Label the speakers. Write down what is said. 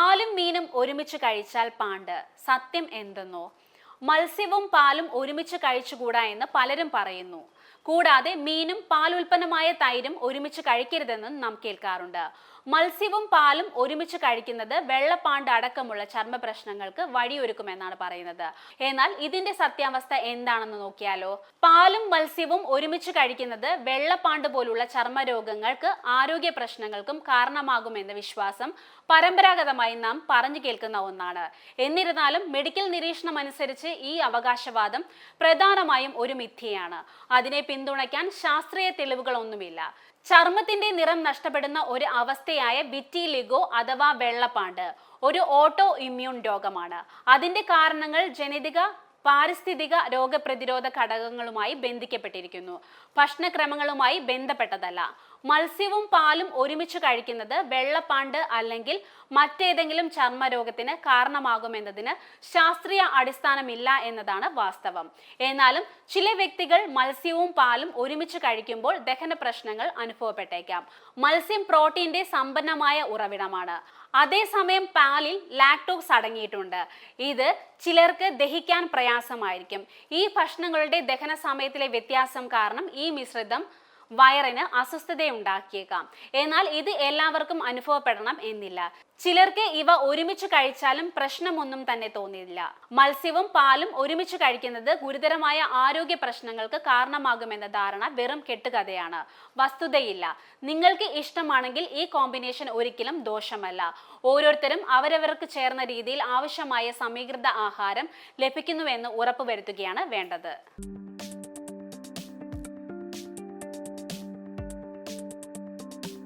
Speaker 1: പാലും മീനും ഒരുമിച്ച് കഴിച്ചാൽ പാണ്ട്, സത്യം എന്തെന്നോ? മത്സ്യവും പാലും ഒരുമിച്ച് കഴിച്ചുകൂടാ എന്ന് പലരും പറയുന്നു. കൂടാതെ മീനും പാലുൽപ്പന്നമായ തൈരും ഒരുമിച്ച് കഴിക്കരുതെന്നും നാം കേൾക്കാറുണ്ട്. മത്സ്യവും പാലും ഒരുമിച്ച് കഴിക്കുന്നത് വെള്ളപ്പാണ്ട് അടക്കമുള്ള ചർമ്മ പ്രശ്നങ്ങൾക്ക് വഴിയൊരുക്കുമെന്നാണ് പറയുന്നത്. എന്നാൽ ഇതിന്റെ സത്യാവസ്ഥ എന്താണെന്ന് നോക്കിയാലോ? പാലും മത്സ്യവും ഒരുമിച്ച് കഴിക്കുന്നത് വെള്ളപ്പാണ്ട് പോലുള്ള ചർമ്മ രോഗങ്ങൾക്ക്, ആരോഗ്യ പ്രശ്നങ്ങൾക്കും കാരണമാകുമെന്ന വിശ്വാസം പരമ്പരാഗതമായി നാം പറഞ്ഞു കേൾക്കുന്ന ഒന്നാണ്. എന്നിരുന്നാലും മെഡിക്കൽ നിരീക്ഷണം അനുസരിച്ച് ഈ അവകാശവാദം പ്രധാനമായും ഒരു മിഥ്യയാണ്. അതിനെ പിന്തുണയ്ക്കാൻ ശാസ്ത്രീയ തെളിവുകളൊന്നുമില്ല. ചർമ്മത്തിന്റെ നിറം നഷ്ടപ്പെടുന്ന ഒരു അവസ്ഥയായ വിറ്റിലിഗോ അഥവാ വെള്ളപ്പാണ്ട് ഒരു ഓട്ടോ ഇമ്മ്യൂൺ രോഗമാണ്. അതിന്റെ കാരണങ്ങൾ ജനിതക, പാരിസ്ഥിതിക, രോഗപ്രതിരോധ ഘടകങ്ങളുമായി ബന്ധിക്കപ്പെട്ടിരിക്കുന്നു, ഭക്ഷണക്രമങ്ങളുമായി ബന്ധപ്പെട്ടതല്ല. മത്സ്യവും പാലും ഒരുമിച്ച് കഴിക്കുന്നത് വെള്ളപ്പാണ്ട് അല്ലെങ്കിൽ മറ്റേതെങ്കിലും ചർമ്മരോഗത്തിന് കാരണമാകുമെന്നതിന് ശാസ്ത്രീയ അടിസ്ഥാനമില്ല എന്നതാണ് വാസ്തവം. എന്നാലും ചില വ്യക്തികൾ മത്സ്യവും പാലും ഒരുമിച്ച് കഴിക്കുമ്പോൾ ദഹന പ്രശ്നങ്ങൾ അനുഭവപ്പെട്ടേക്കാം. മത്സ്യം പ്രോട്ടീന്റെ സമ്പന്നമായ ഉറവിടമാണ്. അതേസമയം പാലിൽ ലാക്ടോസ് അടങ്ങിയിട്ടുണ്ട്. ഇത് ചിലർക്ക് ദഹിക്കാൻ പ്രയാസമായിരിക്കും. ഈ ഭക്ഷണങ്ങളുടെ ദഹന സമയത്തിലെ വ്യത്യാസം കാരണം ഈ മിശ്രിതം വയറിന് അസ്വസ്ഥതയുണ്ടാക്കിയേക്കാം. എന്നാൽ ഇത് എല്ലാവർക്കും അനുഭവപ്പെടണം എന്നില്ല. ചിലർക്ക് ഇവ ഒരുമിച്ച് കഴിച്ചാലും പ്രശ്നമൊന്നും തന്നെ തോന്നില്ല. മത്സ്യവും പാലും ഒരുമിച്ച് കഴിക്കുന്നത് ഗുരുതരമായ ആരോഗ്യ പ്രശ്നങ്ങൾക്ക് കാരണമാകുമെന്ന ധാരണ വെറും കെട്ടുകഥയാണ്, വസ്തുതയില്ല. നിങ്ങൾക്ക് ഇഷ്ടമാണെങ്കിൽ ഈ കോമ്പിനേഷൻ ഒരിക്കലും ദോഷമല്ല. ഓരോരുത്തരും അവരവർക്ക് ചേർന്ന രീതിയിൽ ആവശ്യമായ സമീകൃത ആഹാരം ലഭിക്കുന്നുവെന്ന് ഉറപ്പുവരുത്തുകയാണ് വേണ്ടത്.